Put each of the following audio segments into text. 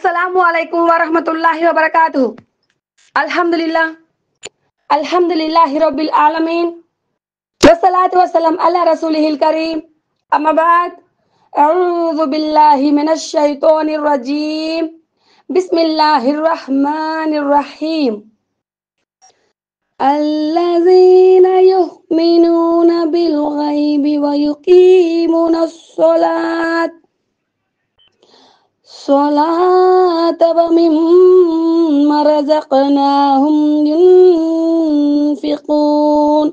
Assalamualaikum warahmatullahi wabarakatuh. Alhamdulillah. Alhamdulillahi rabbil alamin. Wassalatu wassalam ala rasulihil karim. Amma ba'd. A'udzu billahi minasy syaithanir rajim. Bismillahirrahmanirrahim. Allazina yu'minuna bil ghaibi wa yuqimunas shalat. صلاة ومما رزقناهم ينفقون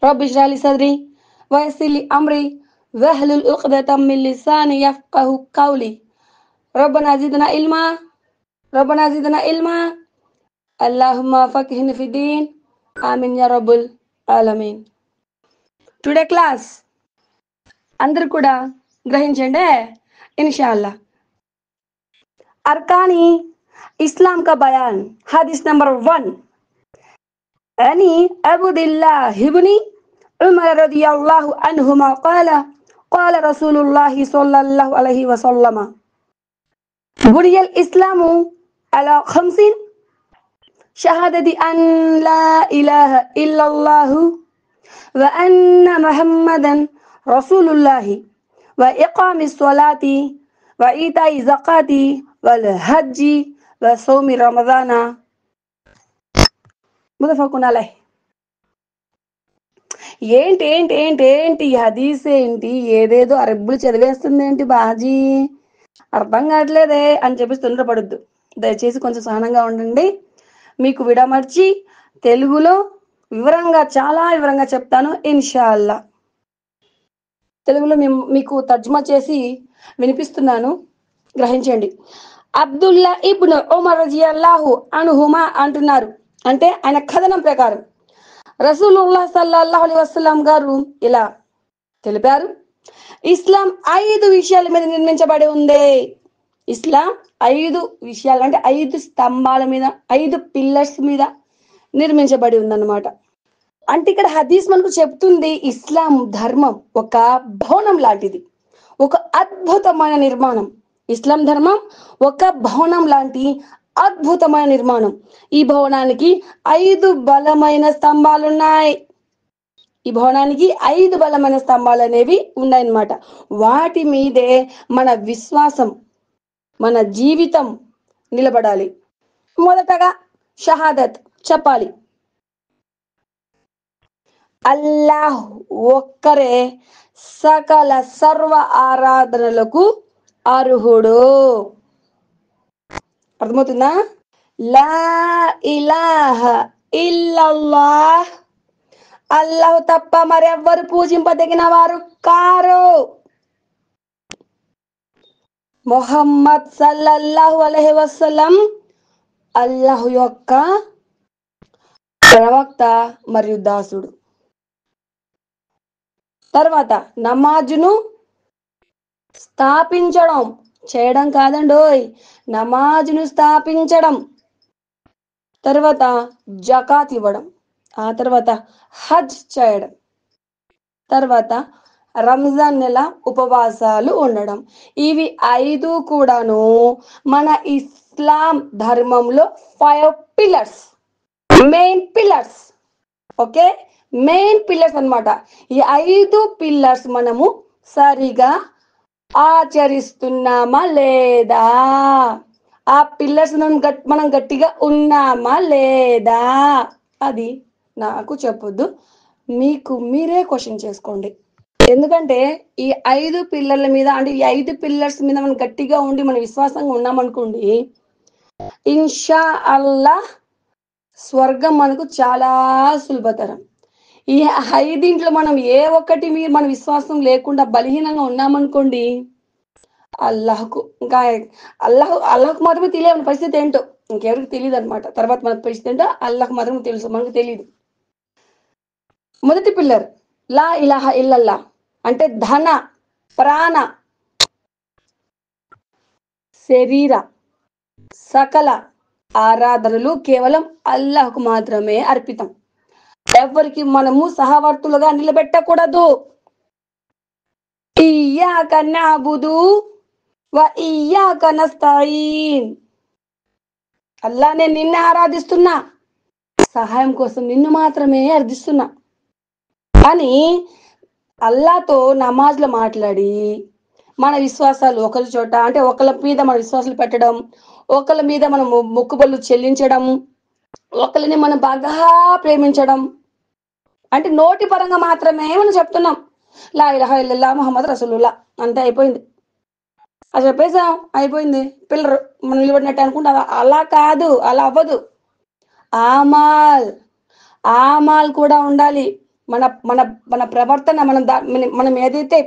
رب اشرح لي صدري ويسر لي أمري واحلل عقدة من لساني يفقهوا قولي ربنا زدنا علما اللهم فقهنا في الدين آمين يا رب العالمين. Today class అందరూ కూడా గ్రహించండి इंशाअल्लाह. अरकानी इस्लाम का बयान हदीस number 1 अनि अब्दुल्लाह इब्न उमर रदियल्लाहु अन्हुमा قال رسول الله صلى الله عليه وسلم بني الإسلام على 5 شهادة أن لا إله إلا الله وأن محمدا رسول الله وإقام الصلاة وإيتاء الزكاة والحج وصوم رمضان متفق عليه. ఏంటి ఏంటి ఏంటి ఏంటి హదీస్ ఏంటి ఏదేదో అరబ్బులు చదివేస్తుంది ఏంటి బాజీ అర్థం కావట్లేదే అని చెప్పి తొందరపడొద్దు. దయచేసి కొంచెం సహనంగా ఉండండి. మీకు విడమర్చి తెలుగులో చాలా వివరంగా చెప్తాను ఇన్షాల్లా. తెలుగులో మీకు తర్జుమా చేసి వినిపిస్తున్నాను, గ్రహించండి. అబ్దుల్లా ఇబ్ను ఉమర్ రజియల్లాహు అన్హుమా అంటున్నారు, అంటే ఆయన కథనం ప్రకారం రసూలుల్లాహ్ సల్లల్లాహు అలైహి వసల్లం గారు ఇలా తెలిపారు, ఇస్లాం 5 విషయాల మీద నిర్మించబడి ఉంది. ఇస్లాం 5 విషయాలు అంటే 5 స్తంభాల మీద 5 పిల్లర్స్ మీద నిర్మించబడి ఉందన్నమాట. అంటే ఇక్కడ హదీస్ మనకు చెప్తుంది ఇస్లాం ధర్మం ఒక భవనం లాంటిది, ఒక అద్భుతమైన నిర్మాణం. ఇస్లాం ధర్మం ఒక భవనం లాంటి అద్భుతమైన నిర్మాణం. ఈ భవనానికి 5 బలమైన స్తంభాలు ఉన్నాయి. ఈ భవనానికి 5 బలమైన స్తంభాలు అనేవి ఉన్నాయన్నమాట. వాటి మీదే మన విశ్వాసం, మన జీవితం నిలబడాలి. మొదటగా షహాదత్ చెప్పాలి. అల్లాహ్ ఒక్కరే సకల సర్వ ఆరాధనలకు అర్హుడు. అర్థమవుతుందా? లా ఇలాహ ఇల్లల్లాహ్, అల్లాహ్ తప్ప మరెవ్వరు పూజింపదగిన వారు కారు. ముహమ్మద్ సల్లల్లాహు అలైహి వసల్లం అల్లాహ్ యొక్క ప్రవక్త మరియు దాసుడు. తర్వాత నమాజును స్థాపించడం, చేయడం కాదండోయ్, నమాజును స్థాపించడం. తర్వాత జకాత్ ఇవ్వడం, ఆ తర్వాత హజ్ చేయడం, తర్వాత రంజాన్ నెల ఉపవాసాలు ఉండడం. ఇవి 5 కూడాను మన ఇస్లాం ధర్మంలో 5 pillars, main pillars. Okay, main pillars అన్నమాట. ఈ 5 పిల్లర్స్ మనము సరిగా ఆచరిస్తున్నామా లేదా, ఆ పిల్లర్స్ మనం గట్టిగా ఉన్నామా లేదా, అది నాకు చెప్పొద్దు, మీకు మీరే క్వశ్చన్ చేసుకోండి. ఎందుకంటే ఈ 5 పిల్లర్ల మీద, అంటే ఈ 5 పిల్లర్స్ మీద మనం గట్టిగా ఉండి మన విశ్వాసంగా ఉన్నామనుకోండి, ఇన్షా అల్లాహ్ స్వర్గం మనకు చాలా సులభతరం. ఈ 5 మనం ఏ ఒక్కటి మీద మన విశ్వాసం లేకుండా బలహీనంగా ఉన్నామనుకోండి, అల్లాహ్కు మాత్రమే తెలియని పరిస్థితి ఏంటో, ఇంకెవరికి తెలియదు అనమాట. తర్వాత మనకు పరిస్థితి ఏంటో అల్లాహ్ మాత్రమే తెలుసు, మనకు తెలియదు. మొదటి పిల్లర్ లా ఇలాహ ఇల్లల్లా, అంటే ధన, ప్రాణ, శరీర సకల ఆరాధనలు కేవలం అల్లాహ్కు మాత్రమే అర్పితం. ఎవరికి మనము సహవర్తులుగా నిలబెట్టకూడదు. ఇయ్యాక నఅబుదు వ ఇయ్యాక నస్తాయీన్. అల్లా నేను నిన్నే ఆరాధిస్తున్నా, సహాయం కోసం నిన్ను మాత్రమే అర్థిస్తున్నా అని అల్లాతో నమాజ్లో మాట్లాడి మన విశ్వాసాలు ఒకరి చోట అంటే ఒకళ్ళ మీద మన విశ్వాసాలు పెట్టడం, ఒకళ్ళ మీద మనం మొక్కుబళ్ళు చెల్లించడం, ఒకరిని మనం బాగా ప్రేమించడం, అంటే నోటి పరంగా మాత్రమే మనం చెప్తున్నాం లా ఇలాహ ఇల్లల్లా ముహమ్మద్ రసూలుల్లా, అంతే అయిపోయింది. అది చెప్పేసాం అయిపోయింది, పిల్లరు మనం నిలబడినట్టు అనుకుంటా. అలా కాదు, అలా అవ్వదు. ఆమాల్ ఆమాల్ కూడా ఉండాలి. మన మన మన ప్రవర్తన మనం ఏదైతే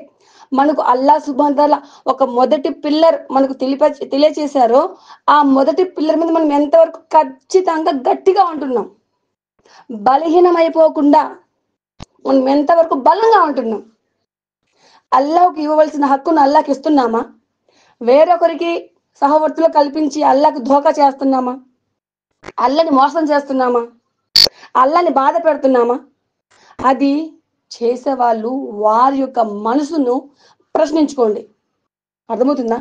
మనకు అల్లా సుబ్హానహు తఆలా ఒక మొదటి పిల్లర్ మనకు తెలియచేశారో ఆ మొదటి పిల్లర్ మీద మనం ఎంతవరకు ఖచ్చితంగా గట్టిగా ఉంటున్నాం, బలహీనమైపోకుండా మనం ఎంతవరకు బలంగా ఉంటున్నాం, అల్లాహ్కి ఇవ్వవలసిన హక్కును అల్లాహ్కి ఇస్తున్నామా, వేరొకరికి సహవర్తులు కల్పించి అల్లాహ్కి ధోకా చేస్తున్నామా, అల్లాని మోసం చేస్తున్నామా, అల్లాని బాధ పెడుతున్నామా? అది చేసేవాళ్ళు వారి యొక్క మనసును ప్రశ్నించుకోండి. అర్థమవుతుందా?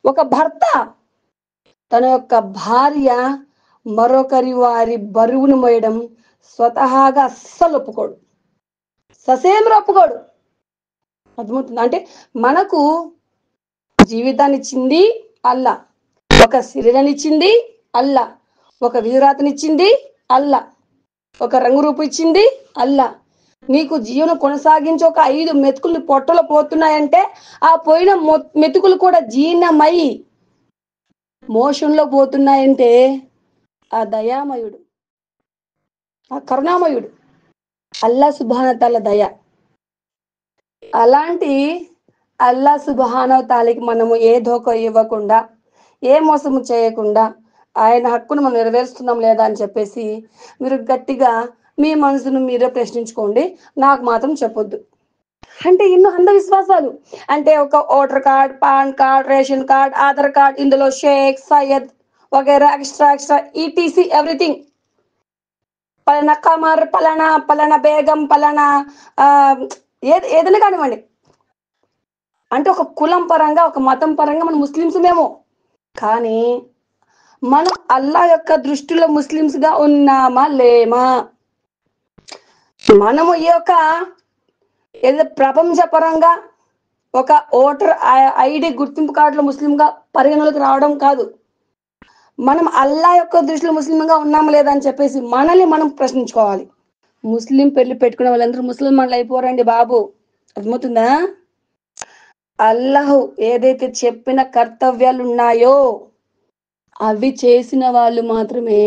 ఒక భర్త తన యొక్క భార్య మరొకరి వారి బరువును మోయడం స్వతహాగా అస్సలు ఒప్పుకోడు, ససేమిరా ఒప్పుకోడు. అర్థమవుతుందా? అంటే మనకు జీవితాన్ని ఇచ్చింది అల్లా, ఒక శరీరాన్ని ఇచ్చింది అల్లా, ఒక వీరాతనిచ్చింది అల్లా, ఒక రంగు రూపు ఇచ్చింది అల్లా. నీకు జీవనం కొనసాగించి ఒక 5 మెతుకులు పొట్టలో పోతున్నాయంటే ఆ పోయిన మెతుకులు కూడా జీర్ణమై మోషన్లో పోతున్నాయంటే ఆ దయామయుడు, ఆ కరుణామయుడు అల్లా సుబ్హానహు తఆలా దయ. అలాంటి అల్లా సుబ్హానహు తఆలాకి మనము ఏ ధోకా ఇవ్వకుండా, ఏ మోసము చేయకుండా ఆయన హక్కును మనం నెరవేరుస్తున్నాం లేదా అని చెప్పేసి మీరు గట్టిగా మీ మనసును మీరే ప్రశ్నించుకోండి, నాకు మాత్రం చెప్పొద్దు. అంటే ఎన్నో అంధవిశ్వాసాలు, అంటే ఒక voter card, pan card, ration card, Aadhaar card, ఇందులో షేక్ సయ్యద్ వగైరా ఎక్స్ట్రా ఈటీసీ ఎవ్రీథింగ్, పలానా కమర్, పలానా బేగం, పలానా ఏదైనా కానివ్వండి, అంటే ఒక కులం పరంగా ఒక మతం పరంగా మనం ముస్లిమ్స్ మేము, కానీ మనం అల్లా యొక్క దృష్టిలో ముస్లిమ్స్గా ఉన్నామా లేమా? మనము ఈ యొక్క ఏదో ప్రపంచపరంగా ఒక ఓటర్ ఐడి గుర్తింపు కార్డులో ముస్లింగా పరిగణలోకి రావడం కాదు, మనం అల్లా యొక్క దృష్టిలో ముస్లింగా ఉన్నామా లేదా అని చెప్పేసి మనల్ని మనం ప్రశ్నించుకోవాలి. ముస్లిం పెళ్లి పెట్టుకునే వాళ్ళందరూ ముస్లింలు అయిపోరండి బాబు, అర్థమవుతుందా? అల్లాహ్ ఏదైతే చెప్పిన కర్తవ్యాలు ఉన్నాయో అవి చేసిన వాళ్ళు మాత్రమే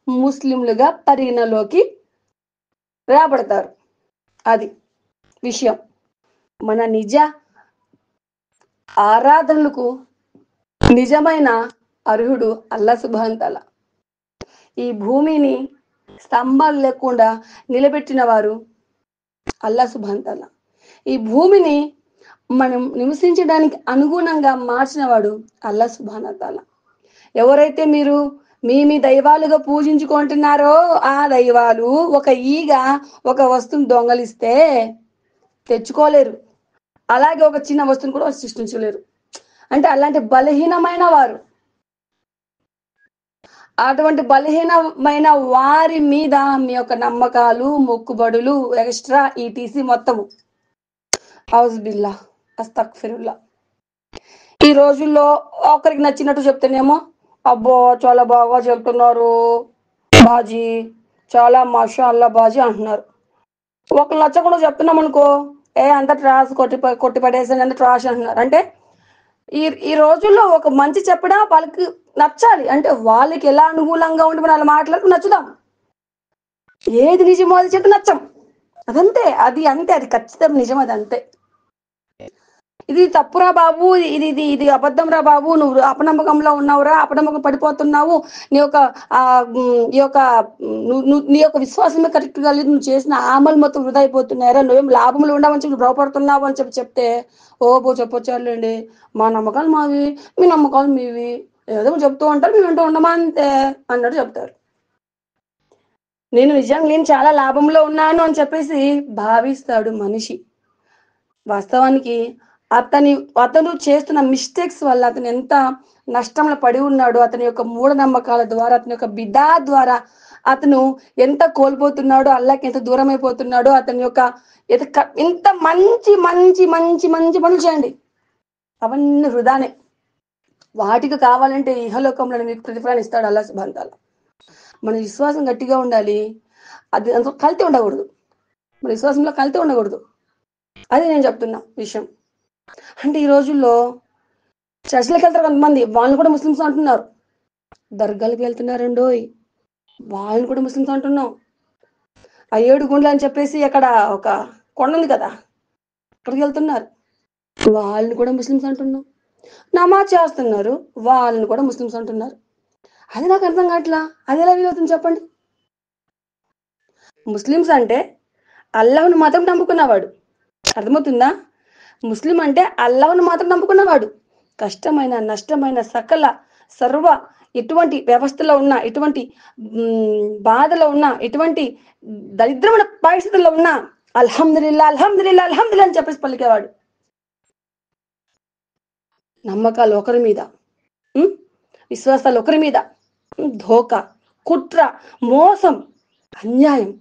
ముస్లింలుగా పరిగణలోకి రాబడతారు. అది విషయం. మన నిజ ఆరాధనలకు నిజమైన అర్హుడు అల్లా సుబ్హానహు తఆలా. ఈ భూమిని స్తంభాలు లేకుండా నిలబెట్టిన వారు అల్లా సుబ్హానహు తఆలా. ఈ భూమిని మనం నివసించడానికి అనుగుణంగా మార్చిన వాడు అల్లా సుబ్హానహు తఆలా. ఎవరైతే మీరు మీ దైవాలుగా పూజించుకుంటున్నారో ఆ దైవాలు ఒక ఈగ ఒక వస్తువును దొంగలిస్తే తెచ్చుకోలేరు, అలాగే ఒక చిన్న వస్తువును కూడా సృష్టించలేరు. అంటే అలాంటి బలహీనమైన వారు, అటువంటి బలహీనమైన వారి మీద మీ యొక్క నమ్మకాలు, మొక్కుబడులు, ఎక్స్ట్రా ఈటీసీ మొత్తము ఔజుబిల్లా అస్తగ్ఫిరుల్లా. ఈ రోజుల్లో ఒకరికి నచ్చినట్టు చెప్తేనేమో అబ్బో చాలా బాగా చెప్తున్నారు బాజీ, చాలా మాషా అల్లా బాజీ అంటున్నారు. ఒకరు నచ్చకుండా చెప్తున్నాం అనుకో, అంత ట్రాష్ కొట్టి పడేసాను అంటే ట్రాష్ అంటున్నారు. అంటే ఈ రోజుల్లో ఒక మంచి చెప్పడా వాళ్ళకి నచ్చాలి, అంటే వాళ్ళకి ఎలా అనుకూలంగా ఉండి మనం అలా మాట్లాడుకు నచ్చుదాం. ఏది నిజమో అది చెప్పి నచ్చం, అదంతే, అది ఖచ్చితంగా నిజం, అది అంతే. ఇది తప్పురా బాబు, ఇది ఇది ఇది అబద్ధం రా బాబు, నువ్వు అపనమ్మకంలో ఉన్నావురా, అపనమ్మకం పడిపోతున్నావు, నీ యొక్క విశ్వాసమే కరెక్ట్గా లేదు, నువ్వు చేసిన ఆమలు మొత్తం వృధా అయిపోతున్నారా, నువ్వేం లాభంలో ఉండవని చెప్పి భ్రమపడుతున్నావు అని చెప్తే చెప్పొచ్చారులేండి, మా నమ్మకాలు మావి, మీ నమ్మకాలు మీవి, ఏదో చెప్తూ ఉంటారు, మేము వింటూ ఉండమా అంతే అన్నట్టు చెప్తారు. నేను చాలా లాభంలో ఉన్నాను అని చెప్పేసి భావిస్తాడు మనిషి. వాస్తవానికి అతను చేస్తున్న మిస్టేక్స్ వల్ల అతను ఎంత నష్టంలో పడి ఉన్నాడు, అతని యొక్క మూఢనమ్మకాల ద్వారా, అతని యొక్క బిదా ద్వారా అతను ఎంత కోల్పోతున్నాడో, అల్లాకి ఎంత దూరం అయిపోతున్నాడో, అతని యొక్క ఎంత మంచి మంచి మంచి మంచి పనులు చేయండి, అవన్నీ వృధానే. వాటికి కావాలంటే ఇహలోకంలో మీకు ప్రతిఫలాన్ని ఇస్తాడు అల్లా సుబ్హానహు తఆలా. మన విశ్వాసం గట్టిగా ఉండాలి. అది అంత కల్తీ ఉండకూడదు, మన విశ్వాసంలో కల్తీ ఉండకూడదు. అది నేను చెప్తున్నా విషయం. అంటే ఈ రోజుల్లో చర్చిలకు వెళ్తారు కొంతమంది, వాళ్ళని కూడా ముస్లిమ్స్ అంటున్నారు. దర్గాలకు వెళ్తున్నారండోయ్, వాళ్ళని కూడా ముస్లిమ్స్ అంటున్నాం. ఆ 7 గుండ్లు అని చెప్పేసి అక్కడ ఒక కొండ ఉంది కదా, అక్కడికి వెళ్తున్నారు, వాళ్ళని కూడా ముస్లిమ్స్ అంటున్నాం. నమాజ్ చేస్తున్నారు, వాళ్ళని కూడా ముస్లిమ్స్ అంటున్నారు. అది నాకు అర్థం కావట్లా, అది ఎలా వీలవుతుంది చెప్పండి? ముస్లిమ్స్ అంటే అల్లాహ్ను మాత్రం నమ్ముకున్నవాడు, అర్థమవుతుందా? ముస్లిం అంటే అల్లాహ్ను మాత్రం నమ్ముకున్నవాడు. కష్టమైన నష్టమైన సకల సర్వ ఎటువంటి వ్యవస్థలో ఉన్నా, ఎటువంటి బాధలో ఉన్నా, ఎటువంటి దరిద్రమైన పరిస్థితుల్లో ఉన్నా అల్హమ్దులిల్లా అల్హమ్దులిల్లా అల్హమ్దులిల్లా అని చెప్పేసి పలికేవాడు. నమ్మకాలు ఒకరి మీద, విశ్వాసాలు ఒకరి మీద, ధోకా, కుట్ర, మోసం, అన్యాయం,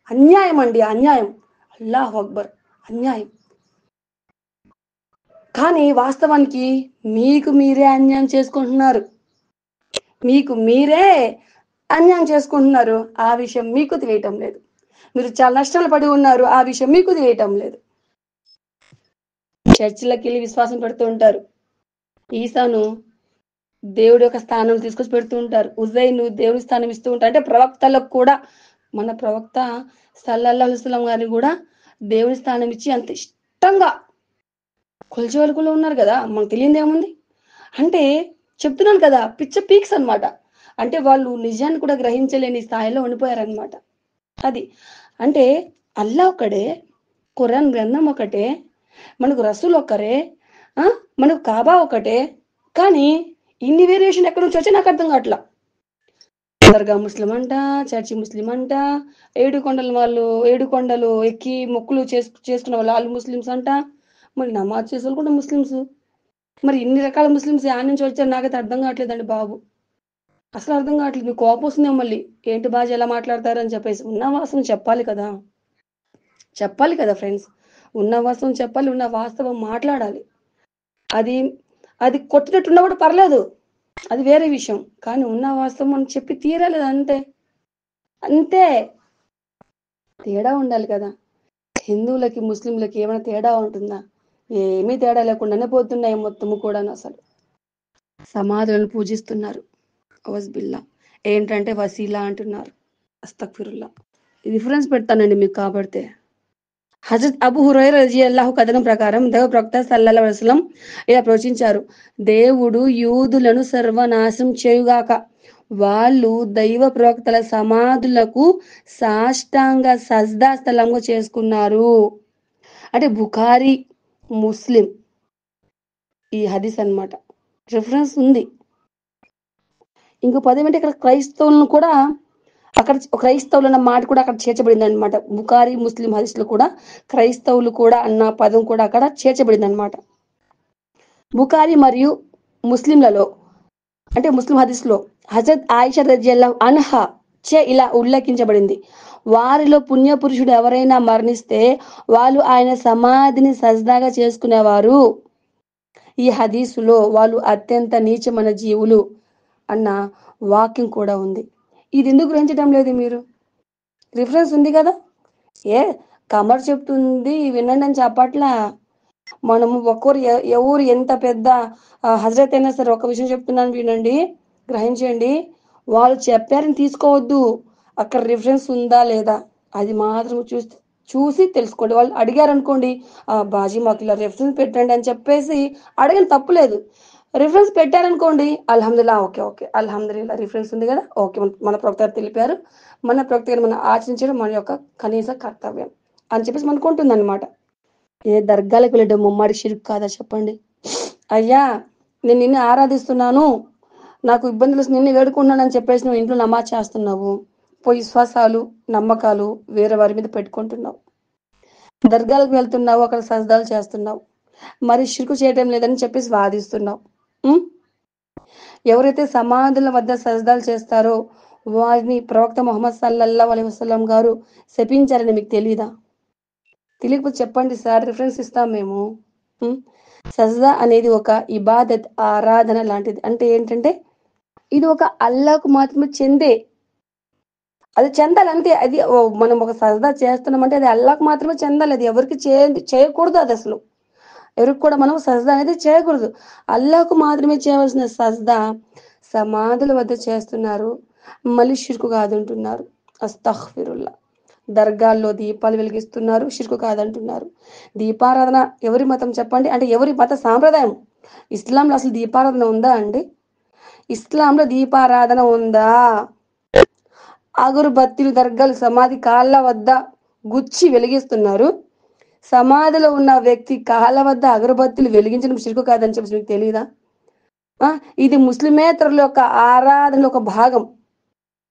అన్యాయం అండి, అన్యాయం. అల్లాహు అక్బర్, అన్యాయం. కానీ వాస్తవానికి మీకు మీరే అన్యాయం చేసుకుంటున్నారు, మీకు మీరే అన్యాయం చేసుకుంటున్నారు. ఆ విషయం మీకు తెలియటం లేదు. మీరు చాలా నష్టాలు పడి ఉన్నారు, ఆ విషయం మీకు తెలియటం లేదు. చర్చిలకు వెళ్ళి విశ్వాసం పెడుతూ ఉంటారు, ఈసాను దేవుడి యొక్క స్థానం తీసుకొచ్చి పెడుతూ ఉంటారు, ఉజైను దేవుడి స్థానం ఇస్తూ ఉంటారు. అంటే ప్రవక్తలకు కూడా, మన ప్రవక్త సల్లల్లాహు అలైహి వసల్లం గారిని కూడా దేవుడి స్థానం ఇచ్చి అంత ఇష్టంగా కొలిచే వాళ్ళు కూడా ఉన్నారు కదా, మనకు తెలియదు ఏముంది. అంటే చెప్తున్నాను కదా, పిచ్చ పీక్స్ అనమాట. అంటే వాళ్ళు నిజాన్ని కూడా గ్రహించలేని స్థాయిలో ఉండిపోయారనమాట. అది అంటే అల్లా ఒకడే, ఖురాన్ గ్రంథం ఒకటే, మనకు రసూల్ ఒకరే, మనకు కాబా ఒకటే, కానీ ఇన్ని వేరియేషన్ ఎక్కడి నుంచి వచ్చి నాకు అర్థం కావట్లా. దర్గా ముస్లిం అంట, చర్చి ముస్లిం అంట, 7 కొండలు ఎక్కి మొక్కులు చేసుకున్న వాళ్ళు ముస్లిమ్స్ అంట, మరి నమాజ్ చేసే వాళ్ళు కూడా ముస్లిమ్స్. మరి ఇన్ని రకాల ముస్లిమ్స్ యాడ్ నుంచి వచ్చారు నాకైతే అర్థం కావట్లేదండి బాబు, అసలు అర్థం కావట్లేదు. మీకు కోపం వస్తుందేమో మళ్ళీ, ఏంటి బాజీ ఎలా మాట్లాడతారు అని చెప్పేసి. ఉన్న వాస్తవం చెప్పాలి కదా, చెప్పాలి కదా ఫ్రెండ్స్, ఉన్న వాస్తవం చెప్పాలి, ఉన్న వాస్తవం మాట్లాడాలి. అది కొట్టినట్టున్నా కూడా పర్లేదు, అది వేరే విషయం. కానీ ఉన్న వాస్తవం మనం చెప్పి తీరాలి, అంతే అంతే. తేడా ఉండాలి కదా. హిందువులకి ముస్లింలకి ఏమైనా తేడా ఉంటుందా? ఏమీ తేడా లేకుండానే పోతున్నాయి మొత్తము కూడా. అసలు సమాధులను పూజిస్తున్నారు, అవజ్బిల్లా, ఏంటంటే వసీలా అంటున్నారు, అస్తగ్ఫిరుల్లా. రిఫరెన్స్ పెడతానండి మీకు కాబడితే. హజరత్ అబూ హురైరా రజియల్లాహు కథనం ప్రకారం దేవ ప్రవక్త సల్లల్లాహు అలైహి వసల్లం ఇలా ప్రవచించారు, దేవుడు యూదులను సర్వనాశనం చేయుగాక, వాళ్ళు దైవ ప్రవక్తల సమాధులకు సాష్టాంగ సజ్దా స్థలంగా చేసుకున్నారు. అంటే బుఖారీ ముస్లిం ఈ హదీస్ అన్నమాట, రిఫరెన్స్ ఉంది. ఇంకో పదం అంటే ఇక్కడ క్రైస్తవులను కూడా, అక్కడ క్రైస్తవులు అన్న మాట కూడా అక్కడ చేర్చబడింది అనమాట. బుఖారీ ముస్లిం హదీస్లో కూడా క్రైస్తవులు కూడా అన్న పదం కూడా అక్కడ చేర్చబడింది అనమాట. బుఖారీ మరియు ముస్లింలలో, అంటే ముస్లిం హదీస్లో హజరత్ ఆయిషా రజియల్లాహు అన్హా చే ఇలా ఉల్లేఖించబడింది, వారిలో పుణ్యపురుషుడు ఎవరైనా మరణిస్తే వాళ్ళు ఆయన సమాధిని సజ్దాగా చేసుకునేవారు. ఈ హదీసులో వాళ్ళు అత్యంత నీచమైన జీవులు అన్న వాక్యం కూడా ఉంది. ఇది ఎందుకు గ్రహించడం లేదు మీరు? రిఫరెన్స్ ఉంది కదా, కమర్ చెప్తుంది వినండి అని చెప్పట్లా. మనము ఒక్కరు ఎవరు ఎంత పెద్ద హజరత్ అయినా సరే ఒక విషయం చెప్తున్నాను వినండి, గ్రహించండి. వాళ్ళు చెప్పారని తీసుకోవద్దు, అక్కడ రిఫరెన్స్ ఉందా లేదా అది మాత్రం చూసి తెలుసుకోండి. వాళ్ళు అడిగారు అనుకోండి, బాజీ మాకు ఇలా రిఫరెన్స్ పెట్టండి అని చెప్పేసి అడగని తప్పులేదు. రిఫరెన్స్ పెట్టారనుకోండి, అల్హమ్దుల్లా, ఓకే అల్హమ్దుల్లా రిఫరెన్స్ ఉంది కదా, ఓకే మన ప్రవక్త తెలిపారు, మన ప్రవక్త మనం ఆచరించడం మన యొక్క కనీస కర్తవ్యం అని చెప్పేసి మనకు ఉంటుంది అనమాట. ఏ దర్గాలకు వెళ్ళడం ముమ్మాడి షిర్క్ కాదా చెప్పండి? అయ్యా నేను నిన్ను ఆరాధిస్తున్నాను, నాకు ఇబ్బందులు నిన్ను వేడుకుంటున్నాను అని చెప్పేసి నువ్వు ఇంట్లో నమాజ్ చేస్తున్నావు, పోయి విశ్వాసాలు నమ్మకాలు వేరే వారి మీద పెట్టుకుంటున్నావు, దర్గాలకు వెళ్తున్నావు, అక్కడ సజ్దాలు చేస్తున్నావు, మరి షిర్కు చేయటం లేదని చెప్పేసి వాదిస్తున్నావు. ఎవరైతే సమాధుల వద్ద సజదాలు చేస్తారో వారిని ప్రవక్త ముహమ్మద్ సల్లల్లాహు అలైహి వసల్లం గారు శపించారని మీకు తెలీదా? తెలియకపోతే చెప్పండి సార్, రిఫరెన్స్ ఇస్తాం మేము. సజదా అనేది ఒక ఇబాదత్, ఆరాధన లాంటిది. అంటే ఏంటంటే ఇది ఒక అల్లాహకు మాత్రమే చెందే, అది చెందాలి అంతే. అది మనం ఒక సజదా చేస్తున్నామంటే అది అల్లాహకు మాత్రమే చెందాలి. అది ఎవరికి చేయకూడదు. అది అసలు ఎవరికి కూడా మనం సజదా అనేది చేయకూడదు. అల్లాహకు మాత్రమే చేయవలసిన సజదా సమాధుల వద్ద చేస్తున్నారు, మళ్ళీ షిర్కు కాదంటున్నారు. అస్తగ్ఫిరుల్లా. దర్గాల్లో దీపాలు వెలిగిస్తున్నారు, షిర్కు కాదంటున్నారు. దీపారాధన ఎవరి మతం చెప్పండి? అంటే ఎవరి మత సాంప్రదాయం? ఇస్లాంలో అసలు దీపారాధన ఉందా అండి? ఇస్లాంలో దీపారాధన ఉందా? అగరుబత్తిలు దర్గాలు సమాధి కాళ్ళ వద్ద గుచ్చి వెలిగిస్తున్నారు. సమాధిలో ఉన్న వ్యక్తి కాళ్ళ వద్ద అగరబత్తులు వెలిగించడం షిర్కు కాదని చెప్పి మీకు తెలియదా? ఇది ముస్లిమేతరుల యొక్క ఆరాధనలో ఒక భాగం,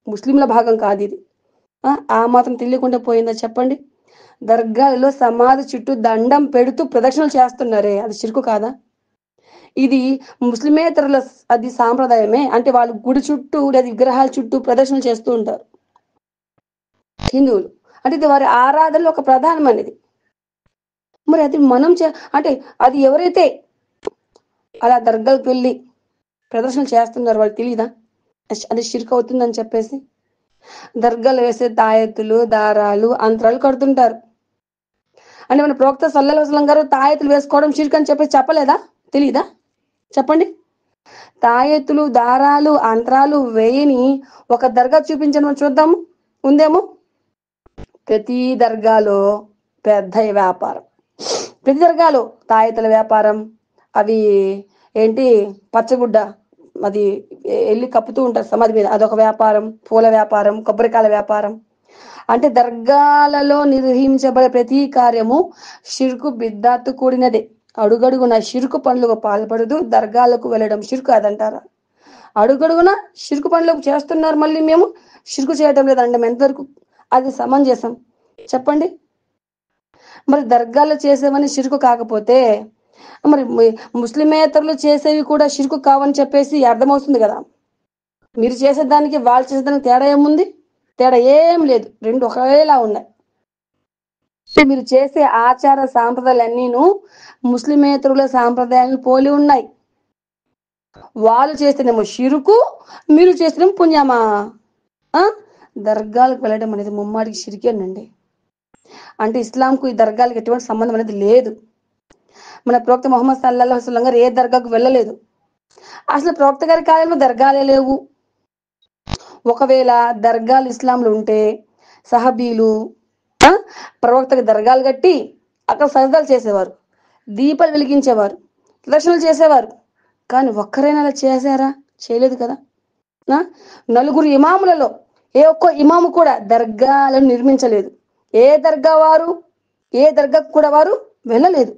ముస్లింల భాగం కాదు ఇది. ఆ మాత్రం తెలియకుండా పోయిందా చెప్పండి? దర్గాలలో సమాధి చుట్టూ దండం పెడుతూ ప్రదక్షిణలు చేస్తున్నారే, అది షిర్కు కాదా? ఇది ముస్లిమేతరుల అది సాంప్రదాయమే. అంటే వాళ్ళు గుడి చుట్టూ లేదా విగ్రహాల చుట్టూ ప్రదక్షిణలు చేస్తూ ఉంటారు హిందువులు. అంటే ఇది వారి ఆరాధనలో ఒక ప్రధానమైనది. మరి అది మనం అంటే అది ఎవరైతే అలా దర్గాలకు వెళ్ళి ప్రదర్శనలు చేస్తున్నారు వాళ్ళకి తెలియదా అది షిర్క్ అవుతుందని చెప్పేసి? దర్గాలు వేసే తాయెత్తులు, దారాలు, అంతరాలు కడుతుంటారు. అంటే మన ప్రవక్త సల్లల్లాహు అలైహి వసల్లం గారు తాయెత్తులు వేసుకోవడం షిర్క్ అని చెప్పేసి చెప్పలేదా? తెలీదా? చెప్పండి. తాయెత్తులు, దారాలు, అంతరాలు వేయని ఒక దర్గా చూపించడం చూద్దాము, ఉందేమో? ప్రతి దర్గాలో పెద్ద వ్యాపారం, ప్రతి దర్గాలో తాయెత్తుల వ్యాపారం, అవి ఏంటి పచ్చగుడ్డ అది వెళ్ళి కప్పుతూ ఉంటారు సమాధి మీద, అదొక వ్యాపారం. పూల వ్యాపారం, కొబ్బరికాయల వ్యాపారం. అంటే దర్గాలలో నిర్వహించబడే ప్రతి కార్యము షిర్కు బిద్దాత్తు కూడినదే. అడుగడుగున షిర్కు పనులకు పాల్పడదు దర్గాలకు వెళ్ళడం షిర్కు అదంటారా? అడుగడుగున షిర్కు పనులకు చేస్తున్నారు, మళ్ళీ మేము షిర్కు చేయడం లేదంటే ఎంతవరకు అది సమంజసం చెప్పండి? మరి దర్గాలో చేసేవని షిర్కు కాకపోతే మరి ముస్లిమేతరులు చేసేవి కూడా షిర్కు కావని చెప్పేసి అర్థమవుతుంది కదా. మీరు చేసేదానికి వాళ్ళు చేసేదానికి తేడా ఏముంది? తేడా ఏం లేదు, రెండు ఒకవేలా ఉన్నాయి. మీరు చేసే ఆచార సాంప్రదాయాలన్నీను ముస్లిమేతరుల సాంప్రదాయాలను పోలి ఉన్నాయి. వాళ్ళు చేస్తేనేమో షిరుకు, మీరు చేస్తేనేమో పుణ్యమా? దర్గాలకు వెళ్ళడం అనేది ముమ్మాడికి షిరికేనండి. అంటే ఇస్లాంకు ఈ దర్గాలకు ఎటువంటి సంబంధం అనేది లేదు. మన ప్రవక్త ముహమ్మద్ సల్లల్లాహు అలైహి వసల్లం గారు ఏ దర్గాకు వెళ్ళలేదు. అసలు ప్రవక్త గారి కాలంలో దర్గాలే లేవు. ఒకవేళ దర్గాలు ఇస్లాంలో ఉంటే సహబీలు ప్రవక్తకు దర్గాలు కట్టి అక్కడ సజదాలు చేసేవారు, దీపాలు వెలిగించేవారు, ప్రదర్శనలు చేసేవారు. కానీ ఒక్కరైనా అలా చేశారా? చేయలేదు కదా. నలుగురు ఇమాములలో ఏ ఒక్క ఇమాము కూడా దర్గాలను నిర్మించలేదు. ఏ దర్గాకు కూడా వారు వెళ్ళలేదు.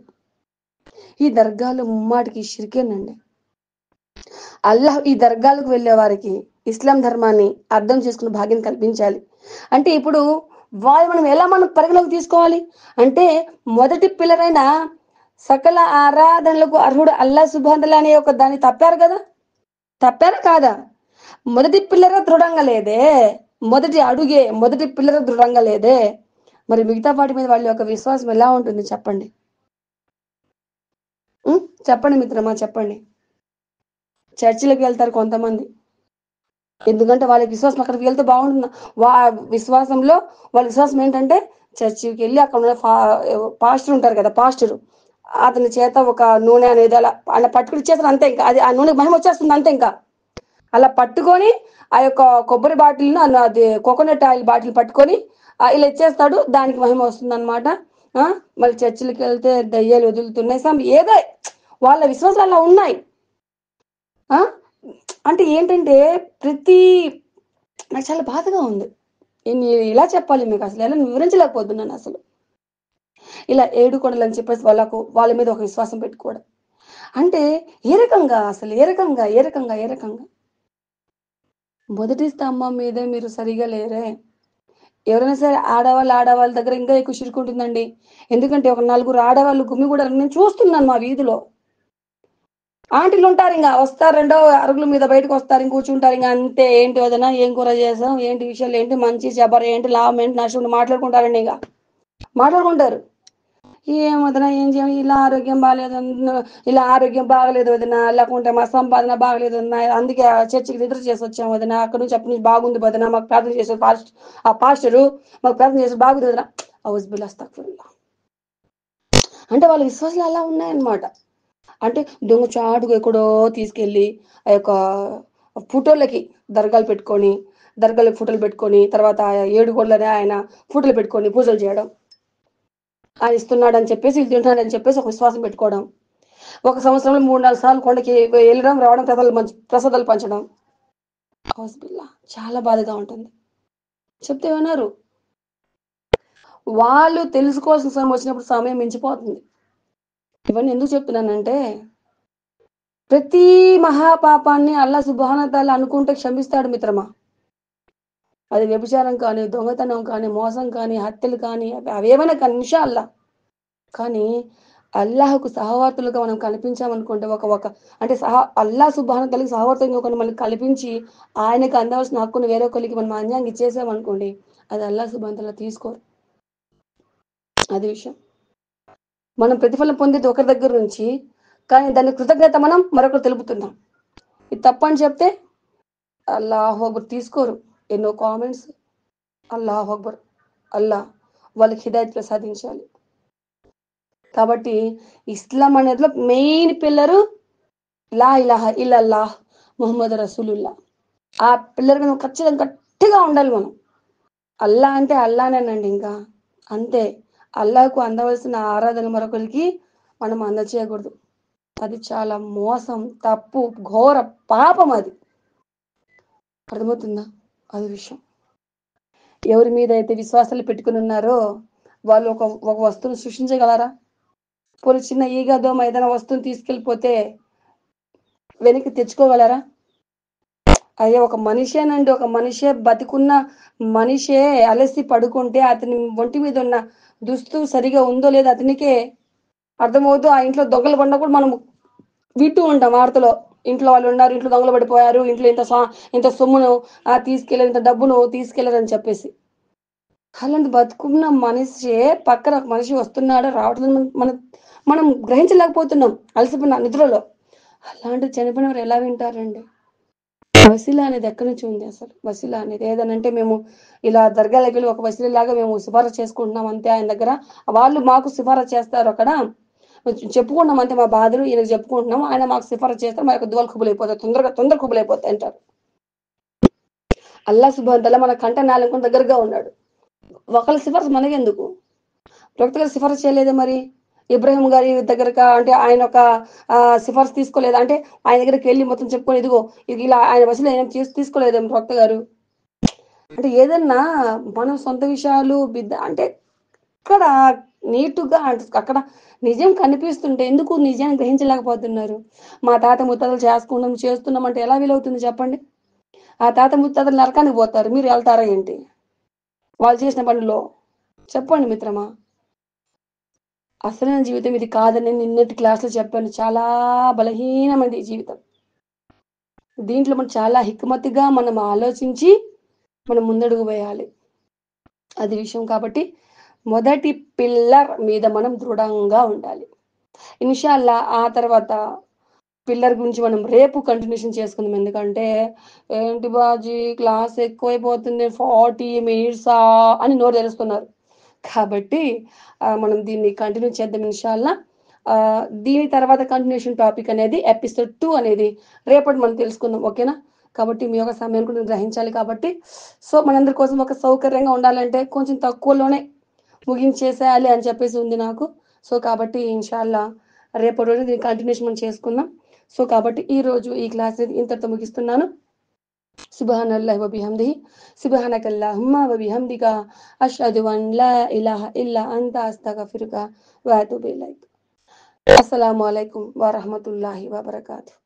ఈ దర్గాలు ముమ్మాటికి షిర్కేనండి. అల్లాహ్ ఈ దర్గాలకు వెళ్ళే వారికి ఇస్లాం ధర్మాన్ని అర్థం చేసుకునే భాగ్యం కల్పించాలి. అంటే ఇప్పుడు మనం ఎలా పరిగణలోకి తీసుకోవాలి అంటే మొదటి పిల్లరైన సకల ఆరాధనలకు అర్హుడు అల్లాహ్ సుబ్హానహు వ తఆలా అనే ఒక దాన్ని తప్పారు కదా. తప్పారా కాదా? మొదటి పిల్లర దృఢంగా లేదే, మొదటి పిల్లర దృఢంగా లేదే, మరి మిగతా వాటి మీద వాళ్ళ యొక్క విశ్వాసం ఎలా ఉంటుంది చెప్పండి? చెప్పండి మిత్రమా, చెప్పండి. చర్చిలకు వెళ్తారు కొంతమంది, ఎందుకంటే వాళ్ళకి విశ్వాసం అక్కడికి వెళ్తే బాగుంటుంది. విశ్వాసంలో వాళ్ళ విశ్వాసం ఏంటంటే చర్చికి వెళ్ళి అక్కడ ఉన్న పాస్టర్ ఉంటారు కదా, పాస్టర్ అతని చేత ఒక నూనె అనేది అలా పట్టుకుని ఇచ్చేస్తారు అంతే. ఇంకా అది ఆ నూనె మహిమ వచ్చేస్తుంది అంతే. ఇంకా అలా పట్టుకొని ఆ యొక్క కొబ్బరి బాటిల్ను అది కోకోనట్ ఆయిల్ బాటిల్ పట్టుకొని ఇలా ఇచ్చేస్తాడు, దానికి మహిమ వస్తుంది అనమాట. మళ్ళీ చర్చిలకు వెళ్తే దయ్యాలు వదులుతున్నాయి, ఏదో వాళ్ళ విశ్వాసాలు అలా ఉన్నాయి. అంటే ఏంటంటే నాకు చాలా బాధగా ఉంది. నేను ఇలా చెప్పాలి మీకు, అసలు ఎలా వివరించలేకపోతున్నాను అసలు. ఇలా ఏడుకొండలు అని చెప్పేసి వాళ్ళ మీద ఒక విశ్వాసం పెట్టుకోవడం అంటే ఏ రకంగా, అసలు ఏ రకంగా మొదటి స్తంభం మీదే మీరు సరిగా లేరే, ఎవరైనా సరే ఆడవాళ్ళ దగ్గర ఇంకా ఎక్కువ చిరుకుంటుందండి. ఎందుకంటే ఒక నలుగురు ఆడవాళ్ళు గుమ్మి కూడా నేను చూస్తున్నాను మా వీధిలో. ఆంటీలు ఉంటారు, ఇంకా వస్తారు, రెండో అరుగుల మీద బయటకు వస్తారు, ఇంక కూర్చుంటారు, ఇంకా అంతే. ఏంటి వదినా, ఏం కూర చేసాం, ఏంటి విషయాలు, ఏంటి మంచి చెబర, ఏంటి లాభం, ఏంటి నష్టం మాట్లాడుకుంటారండి. ఇక మాట్లాడుకుంటారు. ఏం వదినా, ఏం చేయాలి, ఇలా ఆరోగ్యం బాగాలేదు, ఇలా ఆరోగ్యం బాగలేదు వదినా, లేకుంటే మా సంపాదన బాగలేదు వదినా, అందుకే చర్చికి నిద్ర చేసి వచ్చాం వదినా, అక్కడ నుంచి అప్పటి నుంచి బాగుంది వదినా, మాకు ప్రార్థన చేశారు ఆ పాస్టరు, మాకు ప్రార్థన చేశారు, బాగుంది వదినా. హౌస్ బిల్ అస్తగ్ఫిరుల్లా. అంటే వాళ్ళ విశ్వాసాలు అలా ఉన్నాయన్నమాట. అంటే దొంగచాటుగా ఎక్కడో తీసుకెళ్ళి ఆ యొక్క ఫోటోలకి దర్గాలు పెట్టుకొని, దర్గాలకు ఫోటోలు పెట్టుకొని, తర్వాత 7 గోడలనే ఆయన ఫోటోలు పెట్టుకొని పూజలు చేయడం. ఆయన ఇస్తున్నాడని చెప్పేసి, ఇది తింటున్నాడని చెప్పేసి ఒక విశ్వాసం పెట్టుకోవడం. ఒక సంవత్సరంలో 3-4 సార్లు కొండకి వెళ్ళడం, రావడం, ప్రసాదాలు పంచడం. హౌస్బిల్లా చాలా బాధగా ఉంటుంది. చెప్తే వినరు. వాళ్ళు తెలుసుకోవాల్సిన సమయం వచ్చినప్పుడు సమయం మించిపోతుంది. ఇవన్నీ ఎందుకు చెప్తున్నానంటే, ప్రతి మహాపాపాన్ని అల్లా సుబ్హానహు వ తఆలా అనుకుంటే క్షమిస్తాడు మిత్రమా. అది వ్యభిచారం కానీ, దొంగతనం కానీ, మోసం కానీ, హత్యలు కానీ, అవేమైనా కానీ ఇన్షా అల్లా. కానీ అల్లాహకు సహవర్తులుగా మనం కనిపించామనుకుంటే, అంటే అల్లాహ్ సుబ్హానహు వ తఆలాకి సహవర్తంగా ఒకరిని మనం కల్పించి, ఆయనకు అందవలసిన హక్కును వేరొకరికి మనం అన్యాయంగా ఇచ్చేసామనుకోండి, అది అల్లాహ్ సుబ్హానహు వ తఆలా తీసుకోరు. అది విషయం. మనం ప్రతిఫలం పొందేది ఒకరి దగ్గర నుంచి, కానీ దాని కృతజ్ఞత మనం మరొకరు తెలుపుతున్నాం. ఇది తప్పని చెప్తే అల్లాహు అక్బర్ తీసుకోరు. ఎన్నో కామెంట్స్. అల్లాహు అక్బర్, అల్లా వాళ్ళకి హిదాయత్ ప్రసాదించాలి. కాబట్టి ఇస్లాం అనేదిలో మెయిన్ పిల్లరు లా ఇలాహ ఇల్లల్లాహ్ ముహమ్మద్ రసూలుల్లా. ఆ పిల్లర్ మీద ఖచ్చితంగా గట్టిగా ఉండాలి మనం. అల్లా అంటే అల్లానేనండి, ఇంకా అంతే. అల్లాహకు అందవలసిన ఆరాధన మరొకరికి మనం అందచేయకూడదు. అది చాలా మోసం, తప్పు, ఘోర పాపం అది. అర్థమవుతుందా? అది విషయం. ఎవరి మీద అయితే విశ్వాసాలు పెట్టుకుని ఉన్నారో వాళ్ళు ఒక వస్తువును సృష్టించగలరా? పోనీ చిన్న ఈగదోమ ఏదైనా వస్తువుని తీసుకెళ్ళిపోతే వెనక్కి తెచ్చుకోగలరా? అయ్యే ఒక మనిషేనండి, ఒక మనిషే బతికున్న మనిషే అలసి పడుకుంటే అతని ఒంటి మీద ఉన్న దుస్తు సరిగా ఉందో లేదో అతనికే అర్థమవుతూ, ఆ ఇంట్లో దొంగలు పడినప్పుడు మనం వింటూ ఉంటాం వార్తలో. ఇంట్లో వాళ్ళు ఉన్నారు, ఇంట్లో దొంగలు పడిపోయారు, ఇంట్లో ఇంత సొమ్మును తీసుకెళ్ళారు, ఇంత డబ్బును తీసుకెళ్లారని చెప్పేసి. అలాంటి బతుకున్న మనిషి పక్కన ఒక మనిషి వస్తున్నాడు, రావట్లేదు, మనం మనం గ్రహించలేకపోతున్నాం అలసిపోయిన నిద్రలో. అలాంటి చనిపోయిన వారు ఎలా వింటారండి? వసీలా అనేది ఎక్కడి నుంచి ఉంది అసలు? వసీలా అనేది ఏదనంటే, మేము ఇలా దర్గాలకు వెళ్ళి ఒక వసీలాగా మేము సిఫారసు చేసుకుంటున్నాం అంతే ఆయన దగ్గర. వాళ్ళు మాకు సిఫారసు చేస్తారు, అక్కడ చెప్పుకుంటున్నాం అంతే మా బాధలు, ఈయనకు చెప్పుకుంటున్నాం, ఆయన మాకు సిఫారసు చేస్తారు, మా యొక్క దువాలు కబుల్ అయిపోతాయి, తొందర కబుల్ అయిపోతాయి అంటారు. అల్లాహ్ సుబ్హానహు వ తఆలా మన కంట నాలుగు దగ్గరగా ఉన్నాడు. ఒకళ్ళ సిఫారసు మనకెందుకు? ప్రవక్త గారు సిఫారసు చేయలేదే మరి. ఇబ్రాహిం గారి దగ్గర అంటే ఆయన ఒక సిఫారసు తీసుకోలేదా? అంటే ఆయన దగ్గరికి వెళ్ళి మొత్తం చెప్పుకొని, ఇదిగో ఇది ఇలా ఆయన వసీలా ఏం తీసుకోలేదేమో ప్రవక్త గారు. అంటే ఏదన్నా మనం సొంత విషయాలు అంటే ఇక్కడ నీటుగా అక్కడ నిజం కనిపిస్తుంటే ఎందుకు నిజాన్ని గ్రహించలేకపోతున్నారు? మా తాత ముత్తాతలు చేస్తున్నాం అంటే ఎలా వీలవుతుంది చెప్పండి? ఆ తాత ముత్తాతలు నరకానికి పోతారు, మీరు వెళ్తారా ఏంటి వాళ్ళు చేసిన పనిలో? చెప్పండి మిత్రమా. అసలైన జీవితం ఇది కాదని నిన్నటి క్లాస్లో చెప్పాను. చాలా బలహీనమైనది ఈ జీవితం. దీంట్లో మనం చాలా హిక్మతిగా మనం ఆలోచించి మనం ముందడుగు వేయాలి. అది విషయం. కాబట్టి మొదటి పిల్లర్ మీద మనం దృఢంగా ఉండాలి. ఇన్షాల్లా ఆ తర్వాత పిల్లర్ గురించి మనం రేపు కంటిన్యూషన్ చేసుకుందాం. ఎందుకంటే ఏంటి బాజీ క్లాస్ ఎక్కువైపోతుంది, 40 మినిట్సా అని నోరు తెరుస్తున్నారు. కాబట్టి మనం దీన్ని కంటిన్యూ చేద్దాం ఇన్షాల్లా. దీని తర్వాత కంటిన్యూషన్ టాపిక్ అనేది ఎపిసోడ్ 2 అనేది రేపటి మనం తెలుసుకుందాం, ఓకేనా? కాబట్టి మీ యొక్క సమయాన్ని కూడా గ్రహించాలి. కాబట్టి సో మనందరి కోసం ఒక సౌకర్యంగా ఉండాలంటే కొంచెం తక్కువలోనే ముగించేసేయాలి అని చెప్పేసి ఉంది నాకు. సో కాబట్టి ఇన్షాల్లా రేపటి రోజు దీన్ని కంటిన్యూషన్ మనం చేసుకుందాం. సో కాబట్టి ఈరోజు ఈ క్లాస్ ఇంతటితో ముగిస్తున్నాను. సుబ్హానల్లాహి వ బిహమ్దిహి సుబ్హానకల్లాహుమ్మా వ బిహమ్దికా అష్హదు అన్ లా ఇలాహ ఇల్లా అంత అస్తగఫిరుక వ అతూబు ఇలైక్. అస్సలాము అలైకుం వ రహ్మతుల్లాహి వ బరకాతుహు.